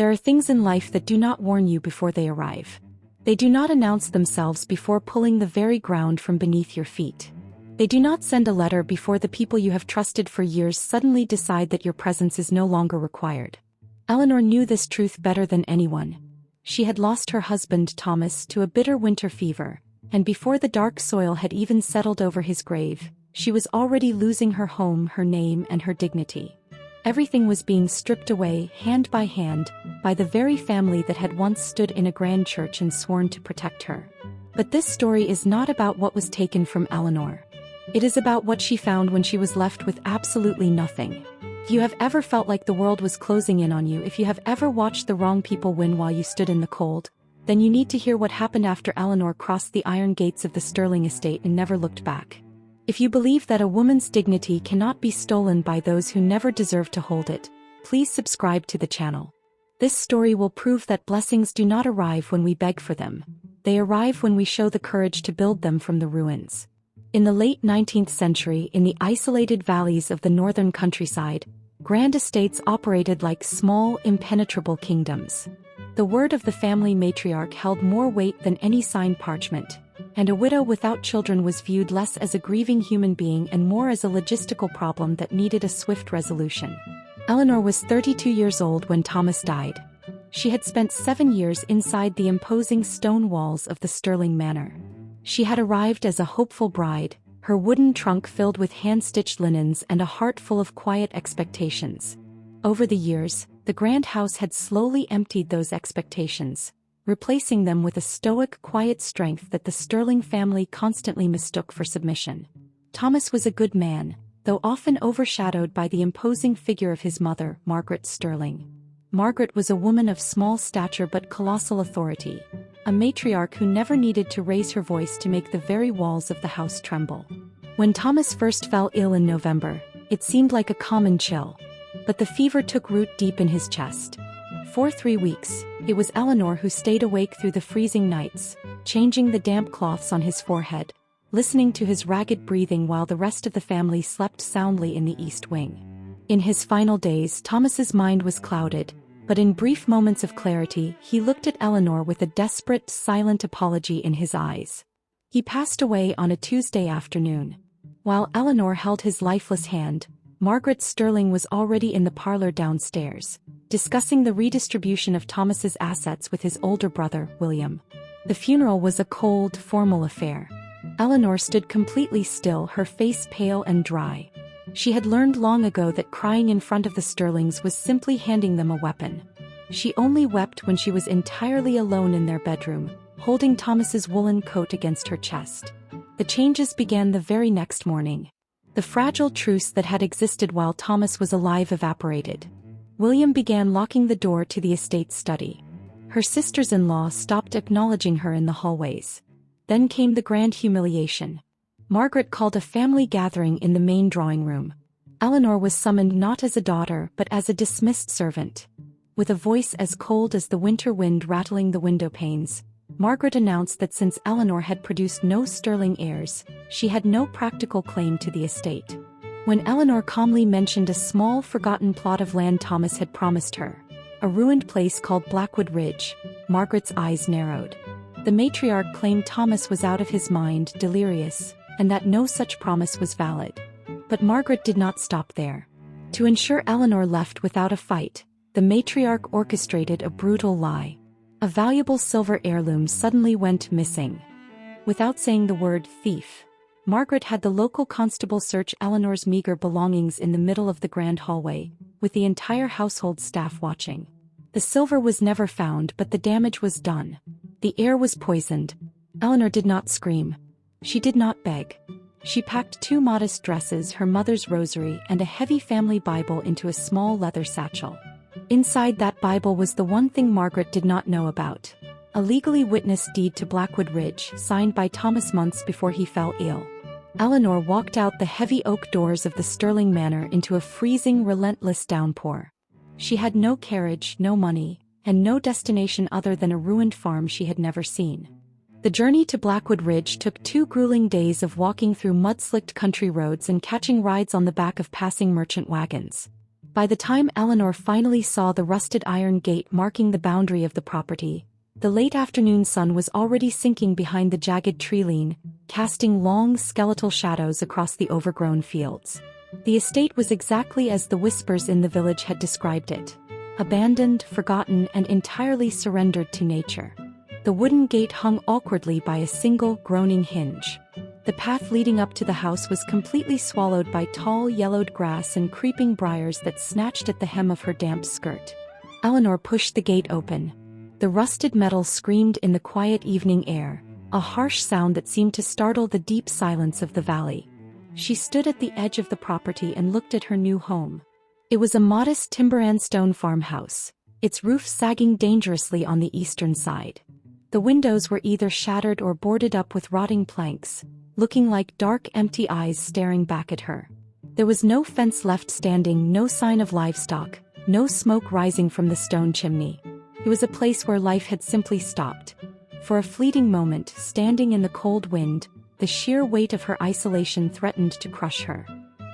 There are things in life that do not warn you before they arrive. They do not announce themselves before pulling the very ground from beneath your feet. They do not send a letter before the people you have trusted for years suddenly decide that your presence is no longer required. Eleanor knew this truth better than anyone. She had lost her husband Thomas to a bitter winter fever, and before the dark soil had even settled over his grave, she was already losing her home, her name, and her dignity. Everything was being stripped away, hand, by the very family that had once stood in a grand church and sworn to protect her. But this story is not about what was taken from Eleanor. It is about what she found when she was left with absolutely nothing. If you have ever felt like the world was closing in on you, if you have ever watched the wrong people win while you stood in the cold, then you need to hear what happened after Eleanor crossed the iron gates of the Sterling estate and never looked back. If you believe that a woman's dignity cannot be stolen by those who never deserve to hold it, please subscribe to the channel. This story will prove that blessings do not arrive when we beg for them. They arrive when we show the courage to build them from the ruins. In the late 19th century, in the isolated valleys of the northern countryside, grand estates operated like small, impenetrable kingdoms. The word of the family matriarch held more weight than any signed parchment, and a widow without children was viewed less as a grieving human being and more as a logistical problem that needed a swift resolution. Eleanor was 32 years old when Thomas died. She had spent 7 years inside the imposing stone walls of the Sterling Manor. She had arrived as a hopeful bride, her wooden trunk filled with hand-stitched linens and a heart full of quiet expectations. Over the years, the grand house had slowly emptied those expectations, replacing them with a stoic, quiet strength that the Sterling family constantly mistook for submission. Thomas was a good man, though often overshadowed by the imposing figure of his mother, Margaret Sterling. Margaret was a woman of small stature but colossal authority, a matriarch who never needed to raise her voice to make the very walls of the house tremble. When Thomas first fell ill in November, it seemed like a common chill, but the fever took root deep in his chest. For 3 weeks, it was Eleanor who stayed awake through the freezing nights, changing the damp cloths on his forehead, listening to his ragged breathing while the rest of the family slept soundly in the east wing. In his final days, Thomas's mind was clouded, but in brief moments of clarity, he looked at Eleanor with a desperate, silent apology in his eyes. He passed away on a Tuesday afternoon. While Eleanor held his lifeless hand, Margaret Sterling was already in the parlor downstairs, discussing the redistribution of Thomas's assets with his older brother, William. The funeral was a cold, formal affair. Eleanor stood completely still, her face pale and dry. She had learned long ago that crying in front of the Sterlings was simply handing them a weapon. She only wept when she was entirely alone in their bedroom, holding Thomas's woolen coat against her chest. The changes began the very next morning. The fragile truce that had existed while Thomas was alive evaporated. William began locking the door to the estate's study. Her sisters-in-law stopped acknowledging her in the hallways. Then came the grand humiliation. Margaret called a family gathering in the main drawing room. Eleanor was summoned not as a daughter but as a dismissed servant. With a voice as cold as the winter wind rattling the window panes, Margaret announced that since Eleanor had produced no Sterling heirs, she had no practical claim to the estate. When Eleanor calmly mentioned a small forgotten plot of land Thomas had promised her, a ruined place called Blackwood Ridge, Margaret's eyes narrowed. The matriarch claimed Thomas was out of his mind, delirious, and that no such promise was valid. But Margaret did not stop there. To ensure Eleanor left without a fight, the matriarch orchestrated a brutal lie. A valuable silver heirloom suddenly went missing. Without saying the word thief, Margaret had the local constable search Eleanor's meager belongings in the middle of the grand hallway, with the entire household staff watching. The silver was never found, but the damage was done. The air was poisoned. Eleanor did not scream. She did not beg. She packed 2 modest dresses, her mother's rosary, and a heavy family Bible into a small leather satchel. Inside that Bible was the one thing Margaret did not know about: a legally witnessed deed to Blackwood Ridge, signed by Thomas months before he fell ill. Eleanor walked out the heavy oak doors of the Sterling Manor into a freezing, relentless downpour. She had no carriage, no money, and no destination other than a ruined farm she had never seen. The journey to Blackwood Ridge took 2 grueling days of walking through mud-slicked country roads and catching rides on the back of passing merchant wagons. By the time Eleanor finally saw the rusted iron gate marking the boundary of the property, the late afternoon sun was already sinking behind the jagged tree-line, casting long skeletal shadows across the overgrown fields. The estate was exactly as the whispers in the village had described it: abandoned, forgotten, and entirely surrendered to nature. The wooden gate hung awkwardly by a single, groaning hinge. The path leading up to the house was completely swallowed by tall, yellowed grass and creeping briars that snatched at the hem of her damp skirt. Eleanor pushed the gate open. The rusted metal screamed in the quiet evening air, a harsh sound that seemed to startle the deep silence of the valley. She stood at the edge of the property and looked at her new home. It was a modest timber and stone farmhouse, its roof sagging dangerously on the eastern side. The windows were either shattered or boarded up with rotting planks, looking like dark, empty eyes staring back at her. There was no fence left standing, no sign of livestock, no smoke rising from the stone chimney. It was a place where life had simply stopped. For a fleeting moment, standing in the cold wind, the sheer weight of her isolation threatened to crush her.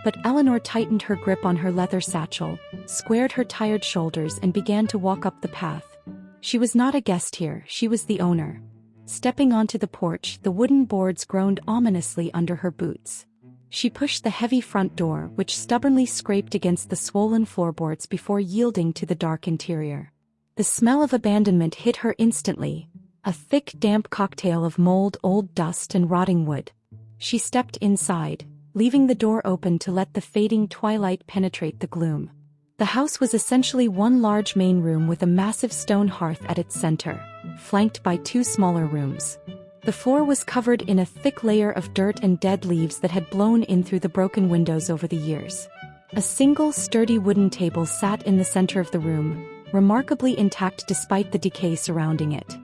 But Eleanor tightened her grip on her leather satchel, squared her tired shoulders, and began to walk up the path. She was not a guest here, she was the owner. Stepping onto the porch, the wooden boards groaned ominously under her boots. She pushed the heavy front door, which stubbornly scraped against the swollen floorboards before yielding to the dark interior. The smell of abandonment hit her instantly, a thick, damp cocktail of mold, old dust, and rotting wood. She stepped inside, leaving the door open to let the fading twilight penetrate the gloom. The house was essentially one large main room with a massive stone hearth at its center, flanked by two smaller rooms. The floor was covered in a thick layer of dirt and dead leaves that had blown in through the broken windows over the years. A single sturdy wooden table sat in the center of the room, remarkably intact despite the decay surrounding it.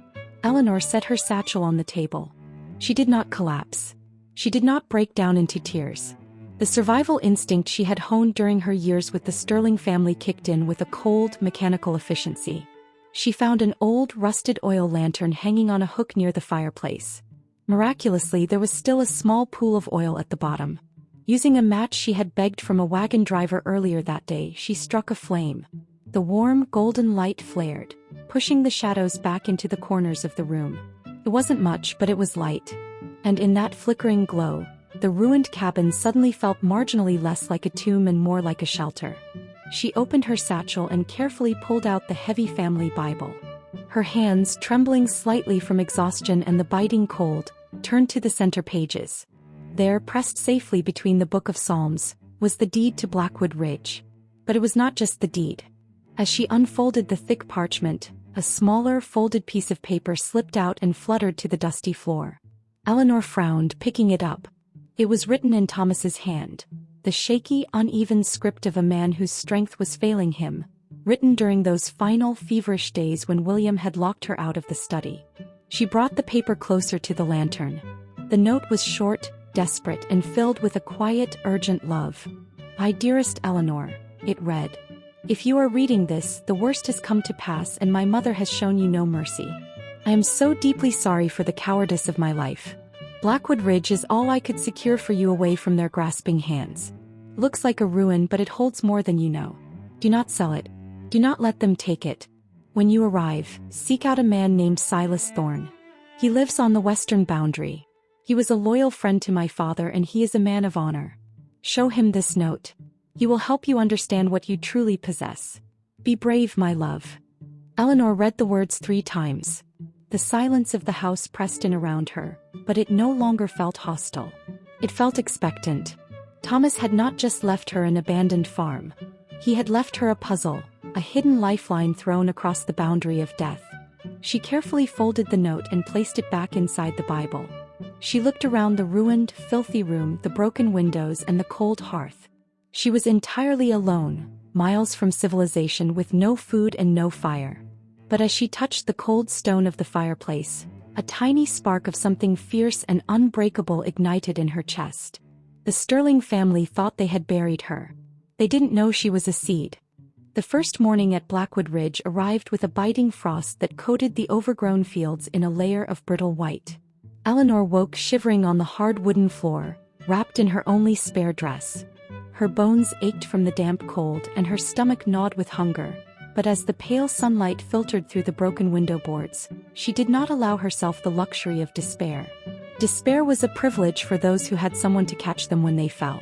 Eleanor set her satchel on the table. She did not collapse. She did not break down into tears. The survival instinct she had honed during her years with the Sterling family kicked in with a cold, mechanical efficiency. She found an old, rusted oil lantern hanging on a hook near the fireplace. Miraculously, there was still a small pool of oil at the bottom. Using a match she had begged from a wagon driver earlier that day, she struck a flame. The warm, golden light flared, pushing the shadows back into the corners of the room. It wasn't much, but it was light. And in that flickering glow, the ruined cabin suddenly felt marginally less like a tomb and more like a shelter. She opened her satchel and carefully pulled out the heavy family Bible. Her hands, trembling slightly from exhaustion and the biting cold, turned to the center pages. There, pressed safely between the Book of Psalms, was the deed to Blackwood Ridge. But it was not just the deed. As she unfolded the thick parchment, a smaller, folded piece of paper slipped out and fluttered to the dusty floor. Eleanor frowned, picking it up. It was written in Thomas's hand, the shaky, uneven script of a man whose strength was failing him, written during those final, feverish days when William had locked her out of the study. She brought the paper closer to the lantern. The note was short, desperate, and filled with a quiet, urgent love. "My dearest Eleanor," it read. "If you are reading this, the worst has come to pass and my mother has shown you no mercy. I am so deeply sorry for the cowardice of my life. Blackwood Ridge is all I could secure for you away from their grasping hands. Looks like a ruin, but it holds more than you know. Do not sell it. Do not let them take it. When you arrive, seek out a man named Silas Thorne. He lives on the western boundary. He was a loyal friend to my father and he is a man of honor. Show him this note. He will help you understand what you truly possess. Be brave, my love." Eleanor read the words 3 times. The silence of the house pressed in around her, but it no longer felt hostile. It felt expectant. Thomas had not just left her an abandoned farm. He had left her a puzzle, a hidden lifeline thrown across the boundary of death. She carefully folded the note and placed it back inside the Bible. She looked around the ruined, filthy room, the broken windows, and the cold hearth. She was entirely alone, miles from civilization, with no food and no fire. But as she touched the cold stone of the fireplace, a tiny spark of something fierce and unbreakable ignited in her chest. The Sterling family thought they had buried her. They didn't know she was a seed. The first morning at Blackwood Ridge arrived with a biting frost that coated the overgrown fields in a layer of brittle white. Eleanor woke shivering on the hard wooden floor, wrapped in her only spare dress. Her bones ached from the damp cold and her stomach gnawed with hunger, but as the pale sunlight filtered through the broken window boards, she did not allow herself the luxury of despair. Despair was a privilege for those who had someone to catch them when they fell.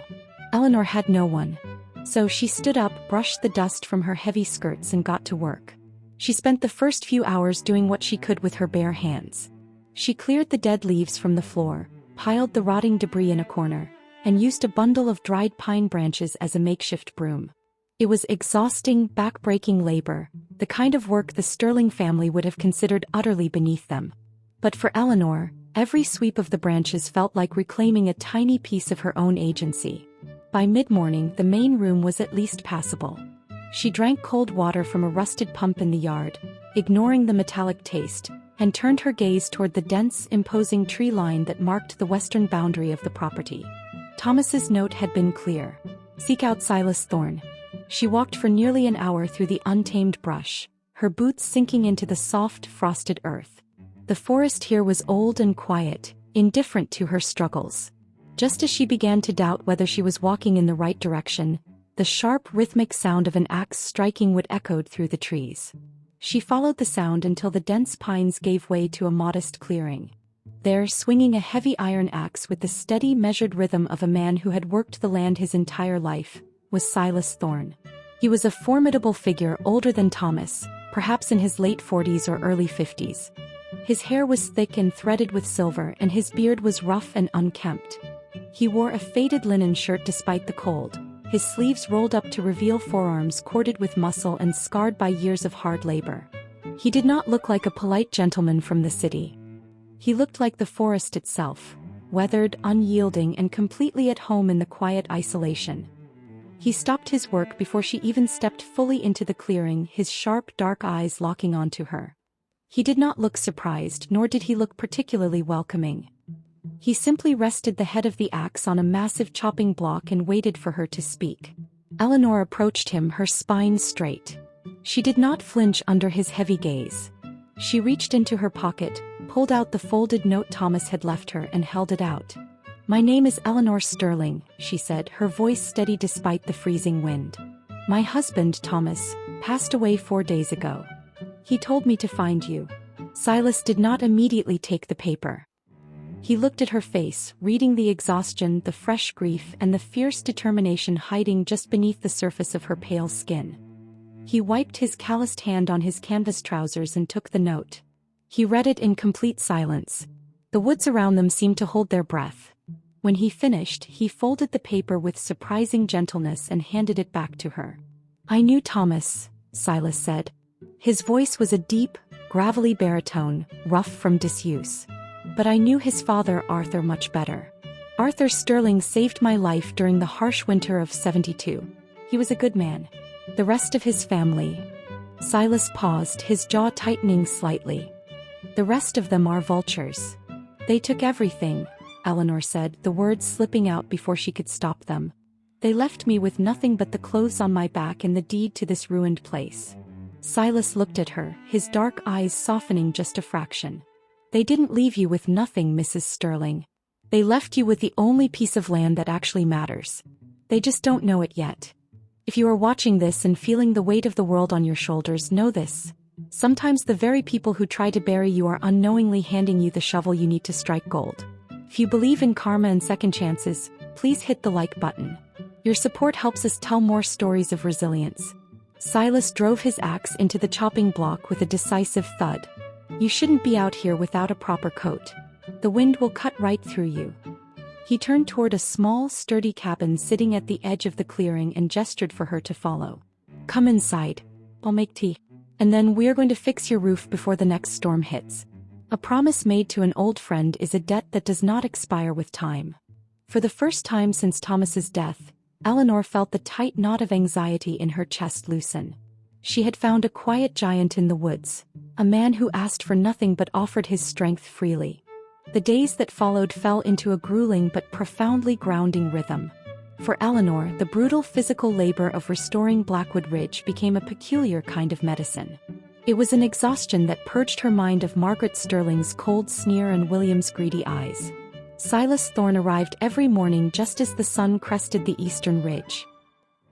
Eleanor had no one. So she stood up, brushed the dust from her heavy skirts and got to work. She spent the first few hours doing what she could with her bare hands. She cleared the dead leaves from the floor, piled the rotting debris in a corner, and used a bundle of dried pine branches as a makeshift broom. It was exhausting, back-breaking labor, the kind of work the Sterling family would have considered utterly beneath them. But for Eleanor, every sweep of the branches felt like reclaiming a tiny piece of her own agency. By mid-morning, the main room was at least passable. She drank cold water from a rusted pump in the yard, ignoring the metallic taste, and turned her gaze toward the dense, imposing tree line that marked the western boundary of the property. Thomas's note had been clear. Seek out Silas Thorne. She walked for nearly an hour through the untamed brush, her boots sinking into the soft, frosted earth. The forest here was old and quiet, indifferent to her struggles. Just as she began to doubt whether she was walking in the right direction, the sharp, rhythmic sound of an axe striking wood echoed through the trees. She followed the sound until the dense pines gave way to a modest clearing. There, swinging a heavy iron axe with the steady, measured rhythm of a man who had worked the land his entire life, was Silas Thorne. He was a formidable figure, older than Thomas, perhaps in his late 40s or early 50s. His hair was thick and threaded with silver, and his beard was rough and unkempt. He wore a faded linen shirt despite the cold, his sleeves rolled up to reveal forearms corded with muscle and scarred by years of hard labor. He did not look like a polite gentleman from the city. He looked like the forest itself, weathered, unyielding, and completely at home in the quiet isolation. He stopped his work before she even stepped fully into the clearing, his sharp, dark eyes locking onto her. He did not look surprised, nor did he look particularly welcoming. He simply rested the head of the axe on a massive chopping block and waited for her to speak. Eleanor approached him, her spine straight. She did not flinch under his heavy gaze. She reached into her pocket, pulled out the folded note Thomas had left her, and held it out. "My name is Eleanor Sterling," she said, her voice steady despite the freezing wind. "My husband, Thomas, passed away 4 days ago. He told me to find you." Silas did not immediately take the paper. He looked at her face, reading the exhaustion, the fresh grief, and the fierce determination hiding just beneath the surface of her pale skin. He wiped his calloused hand on his canvas trousers and took the note. He read it in complete silence. The woods around them seemed to hold their breath. When he finished, he folded the paper with surprising gentleness and handed it back to her. "I knew Thomas," Silas said. His voice was a deep, gravelly baritone, rough from disuse. "But I knew his father, Arthur, much better. Arthur Sterling saved my life during the harsh winter of '72. He was a good man. The rest of his family..." Silas paused, his jaw tightening slightly. "The rest of them are vultures. They took everything," Eleanor said, the words slipping out before she could stop them. "They left me with nothing but the clothes on my back and the deed to this ruined place." Silas looked at her, his dark eyes softening just a fraction. "They didn't leave you with nothing, Mrs. Sterling. They left you with the only piece of land that actually matters. They just don't know it yet. If you are watching this and feeling the weight of the world on your shoulders, know this. Sometimes the very people who try to bury you are unknowingly handing you the shovel you need to strike gold. If you believe in karma and second chances, please hit the like button. Your support helps us tell more stories of resilience." Silas drove his axe into the chopping block with a decisive thud. "You shouldn't be out here without a proper coat. The wind will cut right through you." He turned toward a small, sturdy cabin sitting at the edge of the clearing and gestured for her to follow. "Come inside. I'll make tea. And then we're going to fix your roof before the next storm hits." A promise made to an old friend is a debt that does not expire with time. For the first time since Thomas's death, Eleanor felt the tight knot of anxiety in her chest loosen. She had found a quiet giant in the woods, a man who asked for nothing but offered his strength freely. The days that followed fell into a grueling but profoundly grounding rhythm. For Eleanor, the brutal physical labor of restoring Blackwood Ridge became a peculiar kind of medicine. It was an exhaustion that purged her mind of Margaret Sterling's cold sneer and William's greedy eyes. Silas Thorne arrived every morning just as the sun crested the eastern ridge.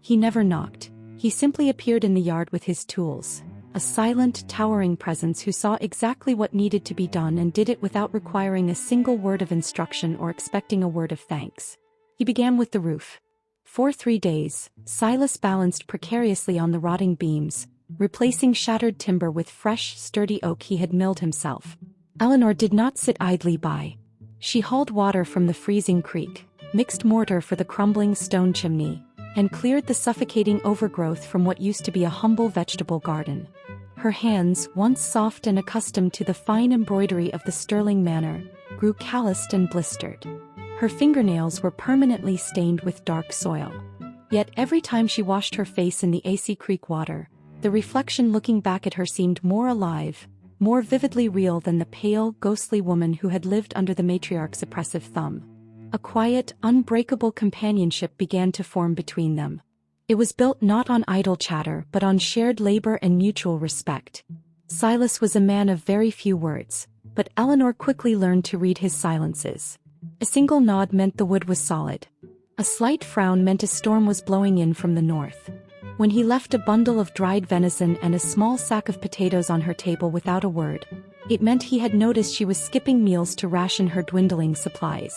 He never knocked. He simply appeared in the yard with his tools, a silent, towering presence who saw exactly what needed to be done and did it without requiring a single word of instruction or expecting a word of thanks. He began with the roof. For 3 days, Silas balanced precariously on the rotting beams, replacing shattered timber with fresh, sturdy oak he had milled himself. Eleanor did not sit idly by. She hauled water from the freezing creek, mixed mortar for the crumbling stone chimney, and cleared the suffocating overgrowth from what used to be a humble vegetable garden. Her hands, once soft and accustomed to the fine embroidery of the Sterling manner, grew calloused and blistered. Her fingernails were permanently stained with dark soil. Yet every time she washed her face in the icy creek water, the reflection looking back at her seemed more alive, more vividly real than the pale, ghostly woman who had lived under the matriarch's oppressive thumb. A quiet, unbreakable companionship began to form between them. It was built not on idle chatter but on shared labor and mutual respect. Silas was a man of very few words, but Eleanor quickly learned to read his silences. A single nod meant the wood was solid. A slight frown meant a storm was blowing in from the north. When he left a bundle of dried venison and a small sack of potatoes on her table without a word, it meant he had noticed she was skipping meals to ration her dwindling supplies.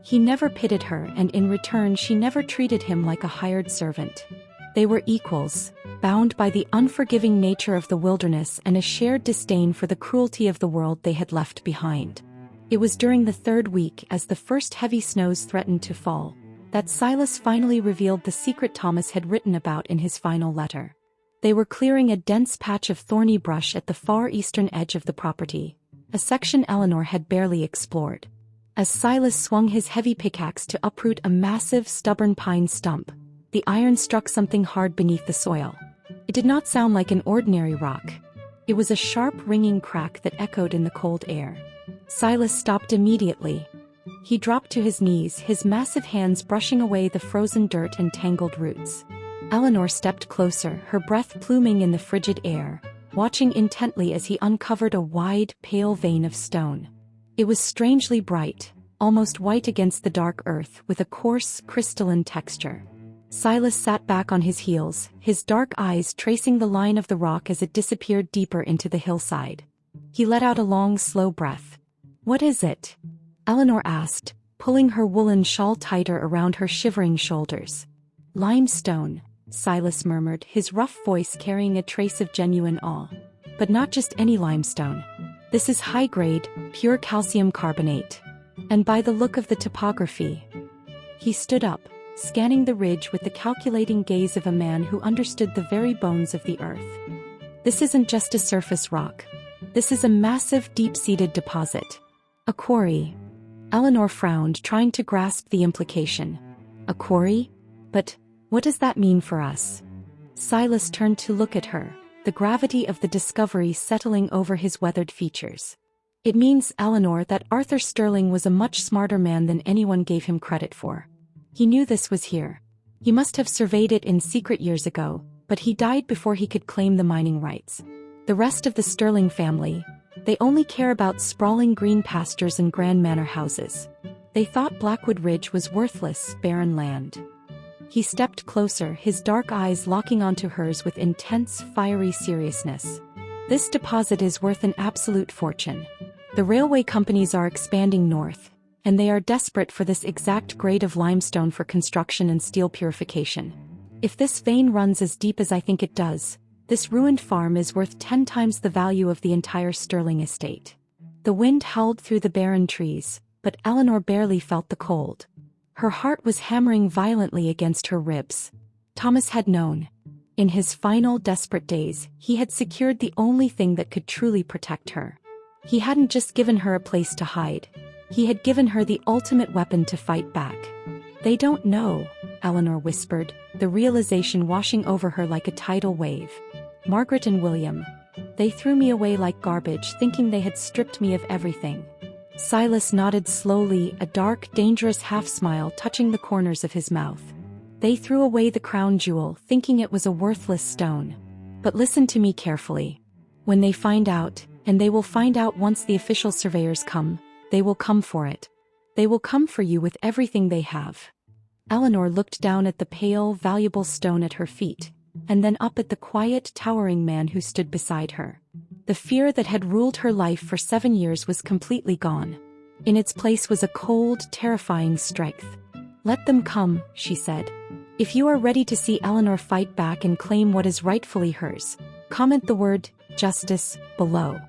He never pitied her, and in return she never treated him like a hired servant. They were equals, bound by the unforgiving nature of the wilderness and a shared disdain for the cruelty of the world they had left behind. It was during the 3rd week, as the first heavy snows threatened to fall, that Silas finally revealed the secret Thomas had written about in his final letter. They were clearing a dense patch of thorny brush at the far eastern edge of the property, a section Eleanor had barely explored. As Silas swung his heavy pickaxe to uproot a massive, stubborn pine stump, the iron struck something hard beneath the soil. It did not sound like an ordinary rock. It was a sharp, ringing crack that echoed in the cold air. Silas stopped immediately. He dropped to his knees, his massive hands brushing away the frozen dirt and tangled roots. Eleanor stepped closer, her breath pluming in the frigid air, watching intently as he uncovered a wide, pale vein of stone. It was strangely bright, almost white against the dark earth, with a coarse, crystalline texture. Silas sat back on his heels, his dark eyes tracing the line of the rock as it disappeared deeper into the hillside. He let out a long, slow breath. "What is it?" Eleanor asked, pulling her woolen shawl tighter around her shivering shoulders. "Limestone," Silas murmured, his rough voice carrying a trace of genuine awe. "But not just any limestone. This is high-grade, pure calcium carbonate. And by the look of the topography..." He stood up, scanning the ridge with the calculating gaze of a man who understood the very bones of the earth. "This isn't just a surface rock. This is a massive, deep-seated deposit. A quarry." Eleanor frowned, trying to grasp the implication. "A quarry? But what does that mean for us?" Silas turned to look at her, the gravity of the discovery settling over his weathered features. "It means, Eleanor, that Arthur Sterling was a much smarter man than anyone gave him credit for. He knew this was here. He must have surveyed it in secret years ago, but he died before he could claim the mining rights. The rest of the Sterling family, they only care about sprawling green pastures and grand manor houses. They thought Blackwood Ridge was worthless, barren land." He stepped closer, his dark eyes locking onto hers with intense, fiery seriousness. "This deposit is worth an absolute fortune. The railway companies are expanding north, and they are desperate for this exact grade of limestone for construction and steel purification. If this vein runs as deep as I think it does, this ruined farm is worth 10 times the value of the entire Sterling estate." The wind howled through the barren trees, but Eleanor barely felt the cold. Her heart was hammering violently against her ribs. Thomas had known. In his final, desperate days, he had secured the only thing that could truly protect her. He hadn't just given her a place to hide. He had given her the ultimate weapon to fight back. "They don't know," Eleanor whispered, the realization washing over her like a tidal wave. "Margaret and William. They threw me away like garbage, thinking they had stripped me of everything." Silas nodded slowly, a dark, dangerous half-smile touching the corners of his mouth. "They threw away the crown jewel, thinking it was a worthless stone. But listen to me carefully. When they find out, and they will find out once the official surveyors come, they will come for it. They will come for you with everything they have. Eleanor looked down at the pale, valuable stone at her feet, and then up at the quiet, towering man who stood beside her. The fear that had ruled her life for 7 years was completely gone. In its place was a cold, terrifying strength. "Let them come," she said. "If you are ready to see Eleanor fight back and claim what is rightfully hers, comment the word, justice, below.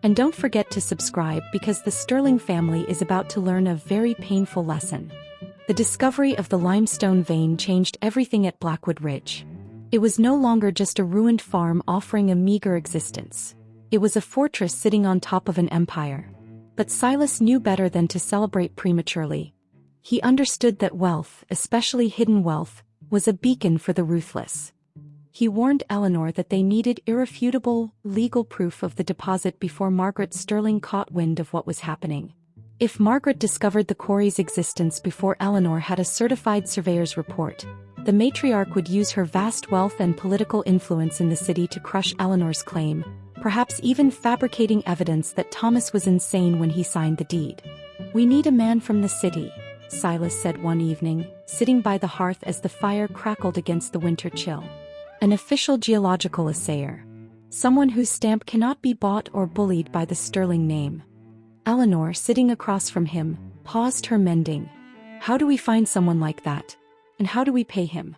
And don't forget to subscribe because the Sterling family is about to learn a very painful lesson." The discovery of the limestone vein changed everything at Blackwood Ridge. It was no longer just a ruined farm offering a meager existence. It was a fortress sitting on top of an empire. But Silas knew better than to celebrate prematurely. He understood that wealth, especially hidden wealth, was a beacon for the ruthless. He warned Eleanor that they needed irrefutable, legal proof of the deposit before Margaret Sterling caught wind of what was happening. If Margaret discovered the quarry's existence before Eleanor had a certified surveyor's report, the matriarch would use her vast wealth and political influence in the city to crush Eleanor's claim, perhaps even fabricating evidence that Thomas was insane when he signed the deed. "We need a man from the city," Silas said one evening, sitting by the hearth as the fire crackled against the winter chill. "An official geological assayer. Someone whose stamp cannot be bought or bullied by the Sterling name." Eleanor, sitting across from him, paused her mending. "How do we find someone like that? And how do we pay him?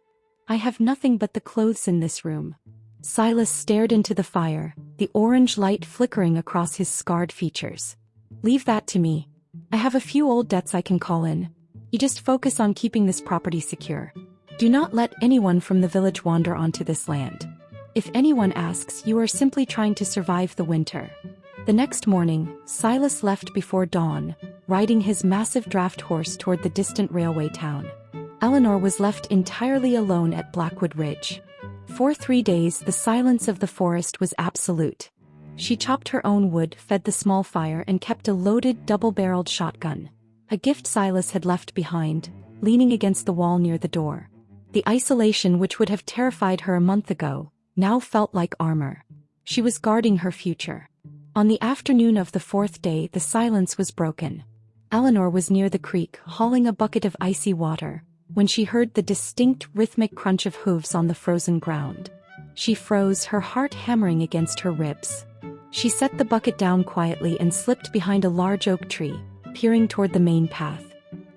I have nothing but the clothes in this room." Silas stared into the fire, the orange light flickering across his scarred features. "Leave that to me. I have a few old debts I can call in. You just focus on keeping this property secure. Do not let anyone from the village wander onto this land. If anyone asks, you are simply trying to survive the winter." The next morning, Silas left before dawn, riding his massive draft horse toward the distant railway town. Eleanor was left entirely alone at Blackwood Ridge. For 3 days the silence of the forest was absolute. She chopped her own wood, fed the small fire, and kept a loaded, double-barreled shotgun, a gift Silas had left behind, leaning against the wall near the door. The isolation which would have terrified her a month ago now felt like armor. She was guarding her future. On the afternoon of the 4th day the silence was broken. Eleanor was near the creek, hauling a bucket of icy water, when she heard the distinct rhythmic crunch of hooves on the frozen ground. She froze, her heart hammering against her ribs. She set the bucket down quietly and slipped behind a large oak tree, peering toward the main path.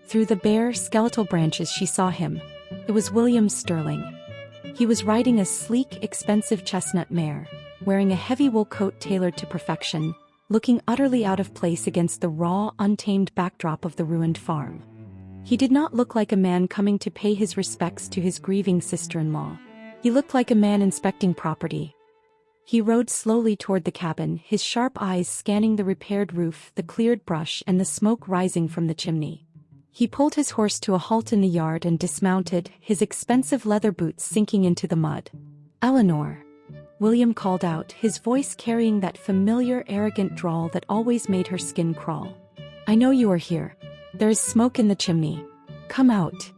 Through the bare, skeletal branches she saw him. It was William Sterling. He was riding a sleek, expensive chestnut mare, wearing a heavy wool coat tailored to perfection, looking utterly out of place against the raw, untamed backdrop of the ruined farm. He did not look like a man coming to pay his respects to his grieving sister-in-law. He looked like a man inspecting property. He rode slowly toward the cabin, his sharp eyes scanning the repaired roof, the cleared brush, and the smoke rising from the chimney. He pulled his horse to a halt in the yard and dismounted, his expensive leather boots sinking into the mud. "Eleanor," William called out, his voice carrying that familiar, arrogant drawl that always made her skin crawl. "I know you are here. There is smoke in the chimney. Come out."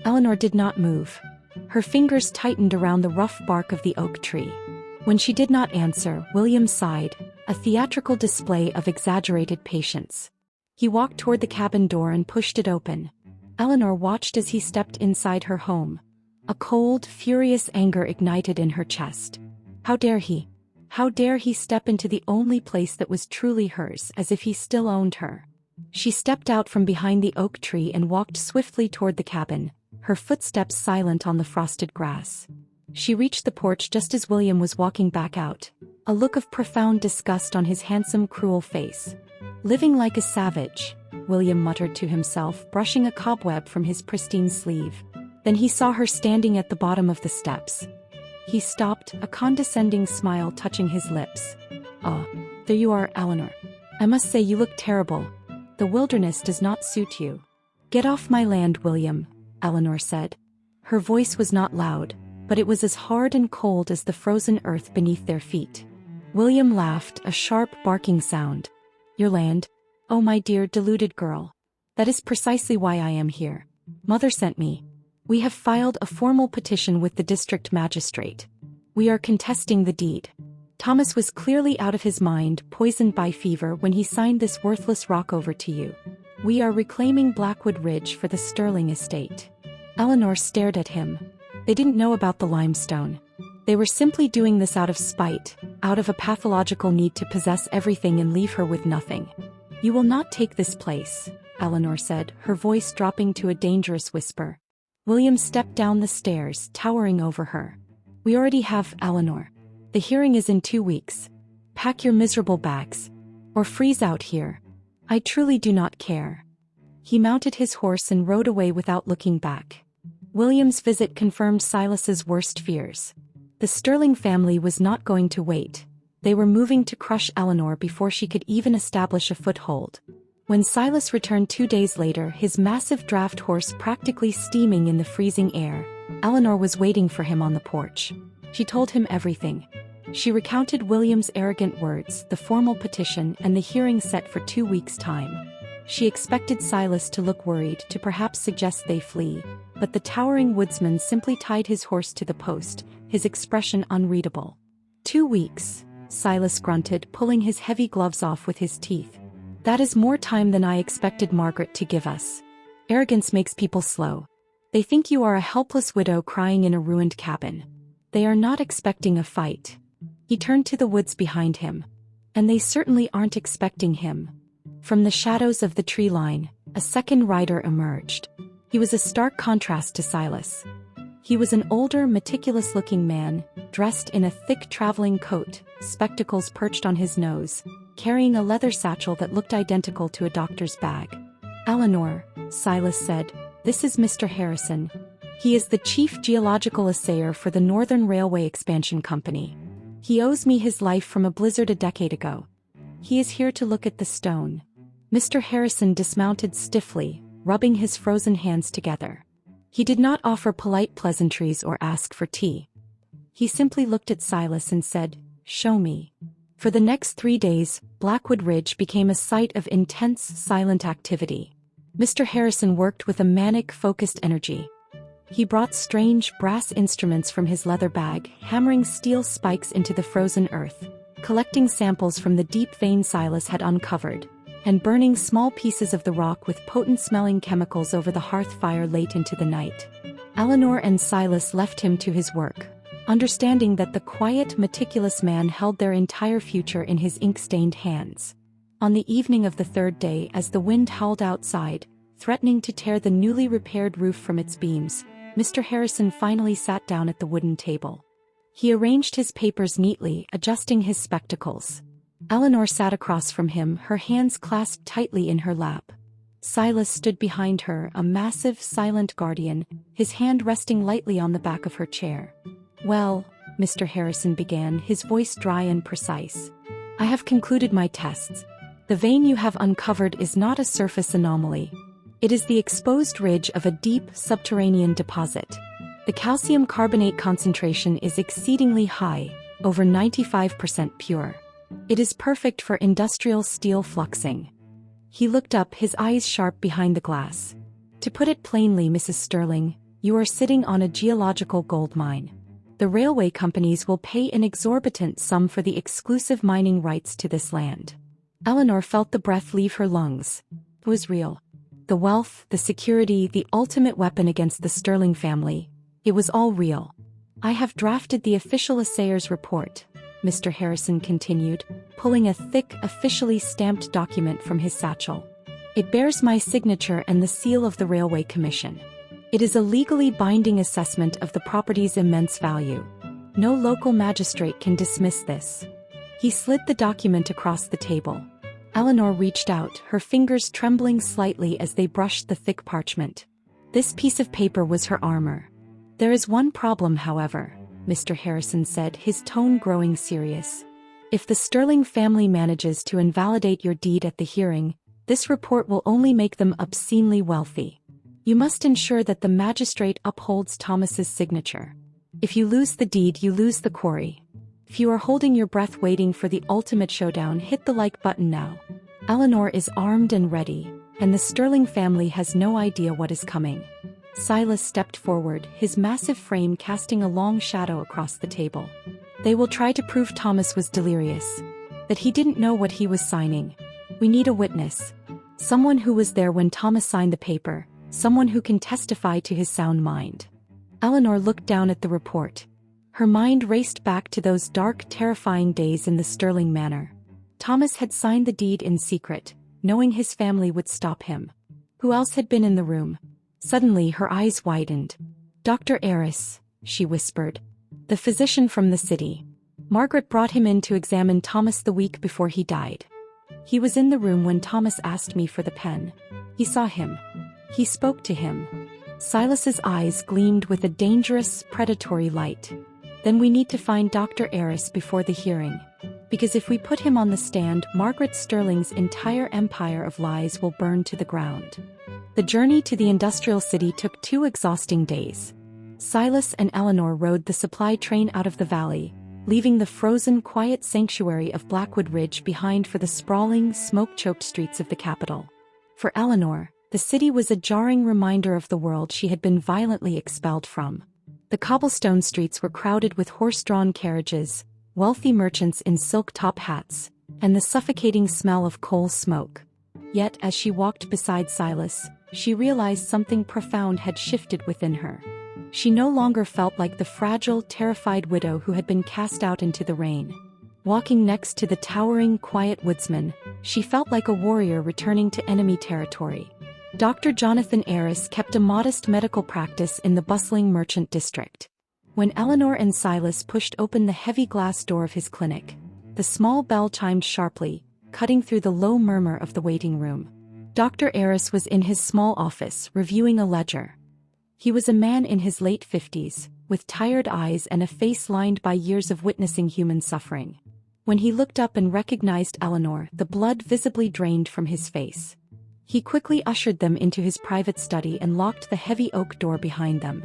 Eleanor did not move. Her fingers tightened around the rough bark of the oak tree. When she did not answer, William sighed, a theatrical display of exaggerated patience. He walked toward the cabin door and pushed it open. Eleanor watched as he stepped inside her home. A cold, furious anger ignited in her chest. How dare he? How dare he step into the only place that was truly hers, as if he still owned her? She stepped out from behind the oak tree and walked swiftly toward the cabin, her footsteps silent on the frosted grass. She reached the porch just as William was walking back out, a look of profound disgust on his handsome, cruel face. "Living like a savage," William muttered to himself, brushing a cobweb from his pristine sleeve. Then he saw her standing at the bottom of the steps. He stopped, a condescending smile touching his lips. "Oh, there you are, Eleanor. I must say you look terrible. The wilderness does not suit you." "Get off my land, William," Eleanor said. Her voice was not loud, but it was as hard and cold as the frozen earth beneath their feet. William laughed, a sharp, barking sound. "Your land? Oh, my dear, deluded girl. That is precisely why I am here. Mother sent me. We have filed a formal petition with the district magistrate. We are contesting the deed. Thomas was clearly out of his mind, poisoned by fever, when he signed this worthless rock over to you. We are reclaiming Blackwood Ridge for the Sterling estate. Eleanor stared at him. They didn't know about the limestone. They were simply doing this out of spite, out of a pathological need to possess everything and leave her with nothing. You will not take this place, Eleanor said, her voice dropping to a dangerous whisper. William stepped down the stairs, towering over her. We already have, Eleanor. The hearing is in 2 weeks. Pack your miserable bags. Or freeze out here. I truly do not care. He mounted his horse and rode away without looking back. William's visit confirmed Silas's worst fears. The Sterling family was not going to wait. They were moving to crush Eleanor before she could even establish a foothold. When Silas returned 2 days later, his massive draft horse practically steaming in the freezing air, Eleanor was waiting for him on the porch. She told him everything. She recounted William's arrogant words, the formal petition, and the hearing set for 2 weeks' time. She expected Silas to look worried, to perhaps suggest they flee, but the towering woodsman simply tied his horse to the post, his expression unreadable. 2 weeks, Silas grunted, pulling his heavy gloves off with his teeth. That is more time than I expected Margaret to give us. Arrogance makes people slow. They think you are a helpless widow crying in a ruined cabin. They are not expecting a fight. He turned to the woods behind him. And they certainly aren't expecting him. From the shadows of the tree line, a second rider emerged. He was a stark contrast to Silas. He was an older, meticulous-looking man, dressed in a thick traveling coat, spectacles perched on his nose, carrying a leather satchel that looked identical to a doctor's bag. Eleanor, Silas said, this is Mr. Harrison. He is the chief geological assayer for the Northern Railway Expansion Company. He owes me his life from a blizzard a decade ago. He is here to look at the stone. Mr. Harrison dismounted stiffly, rubbing his frozen hands together. He did not offer polite pleasantries or ask for tea. He simply looked at Silas and said, "Show me." For the next 3 days, Blackwood Ridge became a site of intense, silent activity. Mr. Harrison worked with a manic, focused energy. He brought strange, brass instruments from his leather bag, hammering steel spikes into the frozen earth, collecting samples from the deep vein Silas had uncovered, and burning small pieces of the rock with potent-smelling chemicals over the hearth fire late into the night. Eleanor and Silas left him to his work, understanding that the quiet, meticulous man held their entire future in his ink-stained hands. On the evening of the 3rd day, as the wind howled outside, threatening to tear the newly repaired roof from its beams, Mr. Harrison finally sat down at the wooden table. He arranged his papers neatly, adjusting his spectacles. Eleanor sat across from him, her hands clasped tightly in her lap. Silas stood behind her, a massive, silent guardian, his hand resting lightly on the back of her chair. "Well," Mr. Harrison began, his voice dry and precise, "I have concluded my tests. The vein you have uncovered is not a surface anomaly. It is the exposed ridge of a deep, subterranean deposit. The calcium carbonate concentration is exceedingly high, over 95% pure. It is perfect for industrial steel fluxing." He looked up, his eyes sharp behind the glass. "To put it plainly, Mrs. Sterling, you are sitting on a geological gold mine. The railway companies will pay an exorbitant sum for the exclusive mining rights to this land." Eleanor felt the breath leave her lungs. It was real. The wealth, the security, the ultimate weapon against the Sterling family. It was all real. "I have drafted the official assayer's report," Mr. Harrison continued, pulling a thick, officially stamped document from his satchel. "It bears my signature and the seal of the Railway Commission. It is a legally binding assessment of the property's immense value. No local magistrate can dismiss this." He slid the document across the table. Eleanor reached out, her fingers trembling slightly as they brushed the thick parchment. This piece of paper was her armor. "There is one problem, however," Mr. Harrison said, his tone growing serious. "If the Sterling family manages to invalidate your deed at the hearing, this report will only make them obscenely wealthy. You must ensure that the magistrate upholds Thomas's signature. If you lose the deed, you lose the quarry. If you are holding your breath waiting for the ultimate showdown, hit the like button now." Eleanor is armed and ready, and the Sterling family has no idea what is coming. Silas stepped forward, his massive frame casting a long shadow across the table. "They will try to prove Thomas was delirious, that he didn't know what he was signing. We need a witness. Someone who was there when Thomas signed the paper, someone who can testify to his sound mind. Eleanor looked down at the report. Her mind raced back to those dark, terrifying days in the Sterling Manor. Thomas had signed the deed in secret, knowing his family would stop him. Who else had been in the room? Suddenly her eyes widened. "Dr. Eris," she whispered. "The physician from the city. Margaret brought him in to examine Thomas the week before he died. He was in the room when Thomas asked me for the pen. He saw him. He spoke to him." Silas's eyes gleamed with a dangerous, predatory light. "Then we need to find Dr. Eris before the hearing. Because if we put him on the stand, Margaret Sterling's entire empire of lies will burn to the ground." The journey to the industrial city took 2 exhausting days. Silas and Eleanor rode the supply train out of the valley, leaving the frozen, quiet sanctuary of Blackwood Ridge behind for the sprawling, smoke-choked streets of the capital. For Eleanor, the city was a jarring reminder of the world she had been violently expelled from. The cobblestone streets were crowded with horse-drawn carriages, wealthy merchants in silk top hats, and the suffocating smell of coal smoke. Yet as she walked beside Silas, she realized something profound had shifted within her. She no longer felt like the fragile, terrified widow who had been cast out into the rain. Walking next to the towering, quiet woodsman, she felt like a warrior returning to enemy territory. Dr. Jonathan Eris kept a modest medical practice in the bustling merchant district. When Eleanor and Silas pushed open the heavy glass door of his clinic, the small bell chimed sharply, cutting through the low murmur of the waiting room. Dr. Eris was in his small office, reviewing a ledger. He was a man in his late 50s, with tired eyes and a face lined by years of witnessing human suffering. When he looked up and recognized Eleanor, the blood visibly drained from his face. He quickly ushered them into his private study and locked the heavy oak door behind them.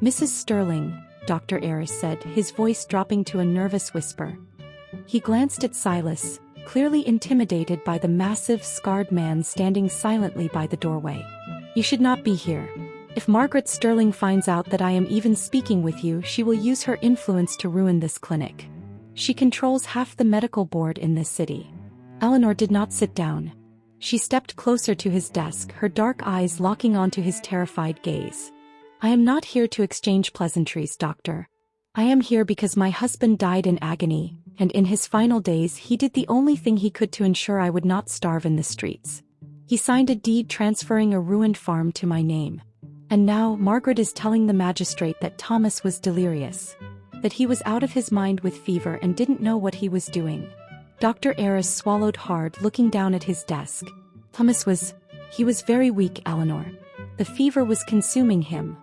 "Mrs. Sterling," Dr. Eris said, his voice dropping to a nervous whisper. He glanced at Silas, clearly intimidated by the massive, scarred man standing silently by the doorway. "You should not be here. If Margaret Sterling finds out that I am even speaking with you, she will use her influence to ruin this clinic. She controls half the medical board in this city." Eleanor did not sit down. She stepped closer to his desk, her dark eyes locking onto his terrified gaze. "I am not here to exchange pleasantries, doctor. I am here because my husband died in agony, and in his final days he did the only thing he could to ensure I would not starve in the streets. He signed a deed transferring a ruined farm to my name. And now Margaret is telling the magistrate that Thomas was delirious, that he was out of his mind with fever and didn't know what he was doing." Dr. Eris swallowed hard, looking down at his desk. He was very weak, Eleanor. The fever was consuming him.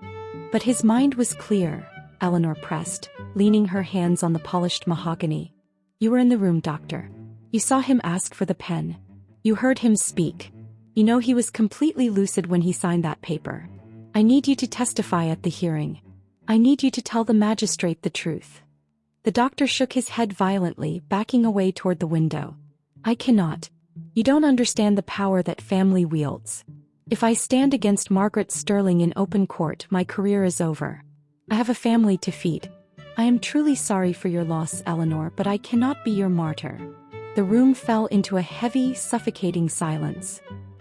But his mind was clear, Eleanor pressed, leaning her hands on the polished mahogany. "You were in the room, doctor. You saw him ask for the pen. You heard him speak. You know he was completely lucid when he signed that paper. I need you to testify at the hearing. I need you to tell the magistrate the truth." The doctor shook his head violently, backing away toward the window. "I cannot. You don't understand the power that family wields. If I stand against Margaret Sterling in open court, my career is over. I have a family to feed. I am truly sorry for your loss, Eleanor, but I cannot be your martyr." The room fell into a heavy, suffocating silence.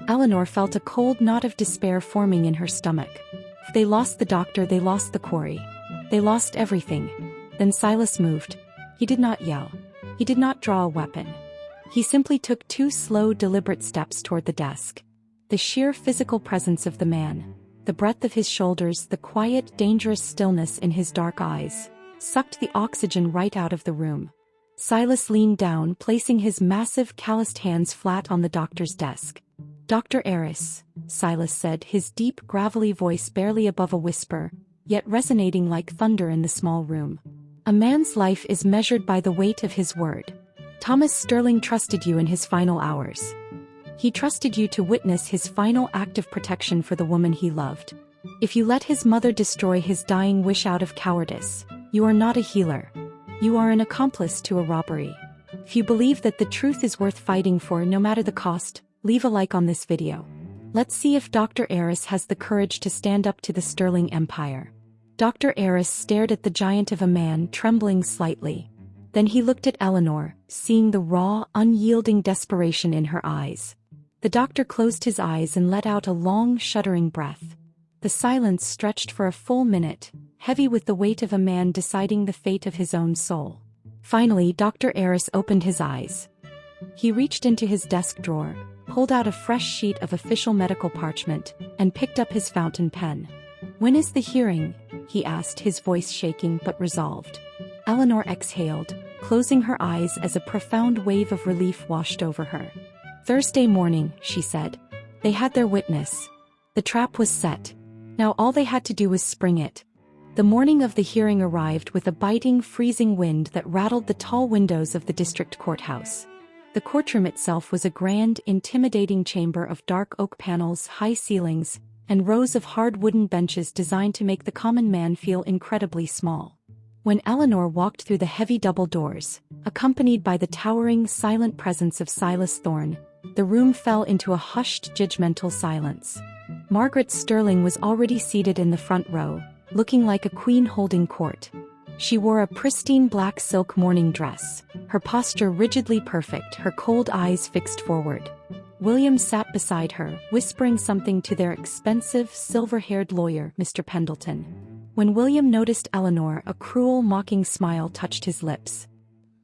Eleanor felt a cold knot of despair forming in her stomach. If they lost the doctor, they lost the quarry. They lost everything. Then Silas moved. He did not yell. He did not draw a weapon. He simply took 2 slow, deliberate steps toward the desk. The sheer physical presence of the man, the breadth of his shoulders, the quiet, dangerous stillness in his dark eyes, sucked the oxygen right out of the room. Silas leaned down, placing his massive, calloused hands flat on the doctor's desk. "Dr. Eris," Silas said, his deep, gravelly voice barely above a whisper, yet resonating like thunder in the small room. "A man's life is measured by the weight of his word. Thomas Sterling trusted you in his final hours. He trusted you to witness his final act of protection for the woman he loved. If you let his mother destroy his dying wish out of cowardice, you are not a healer. You are an accomplice to a robbery. If you believe that the truth is worth fighting for no matter the cost, leave a like on this video. Let's see if Dr. Eris has the courage to stand up to the Sterling Empire." Dr. Eris stared at the giant of a man, trembling slightly. Then he looked at Eleanor, seeing the raw, unyielding desperation in her eyes. The doctor closed his eyes and let out a long, shuddering breath. The silence stretched for a full minute, heavy with the weight of a man deciding the fate of his own soul. Finally, Dr. Aris opened his eyes. He reached into his desk drawer, pulled out a fresh sheet of official medical parchment, and picked up his fountain pen. "When is the hearing?" he asked, his voice shaking but resolved. Eleanor exhaled, closing her eyes as a profound wave of relief washed over her. "Thursday morning," she said. They had their witness. The trap was set. Now all they had to do was spring it. The morning of the hearing arrived with a biting, freezing wind that rattled the tall windows of the district courthouse. The courtroom itself was a grand, intimidating chamber of dark oak panels, high ceilings, and rows of hard wooden benches designed to make the common man feel incredibly small. When Eleanor walked through the heavy double doors, accompanied by the towering, silent presence of Silas Thorne, the room fell into a hushed, judgmental silence. Margaret Sterling was already seated in the front row, looking like a queen holding court. She wore a pristine black silk morning dress, her posture rigidly perfect, her cold eyes fixed forward. William sat beside her, whispering something to their expensive, silver-haired lawyer, Mr. Pendleton. When William noticed Eleanor, a cruel, mocking smile touched his lips.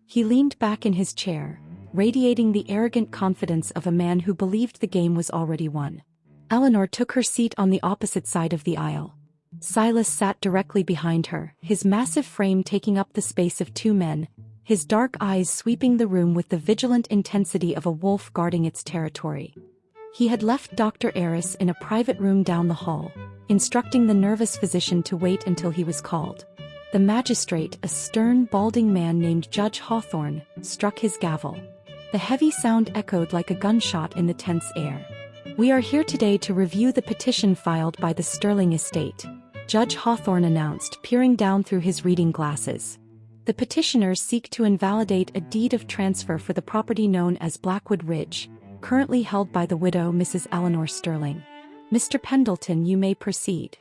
He leaned back in his chair, radiating the arrogant confidence of a man who believed the game was already won. Eleanor took her seat on the opposite side of the aisle. Silas sat directly behind her, his massive frame taking up the space of two men, his dark eyes sweeping the room with the vigilant intensity of a wolf guarding its territory. He had left Dr. Aris in a private room down the hall, instructing the nervous physician to wait until he was called. The magistrate, a stern, balding man named Judge Hawthorne, struck his gavel. The heavy sound echoed like a gunshot in the tense air. "We are here today to review the petition filed by the Sterling estate," Judge Hawthorne announced, peering down through his reading glasses. "The petitioners seek to invalidate a deed of transfer for the property known as Blackwood Ridge, currently held by the widow Mrs. Eleanor Sterling. Mr. Pendleton, you may proceed."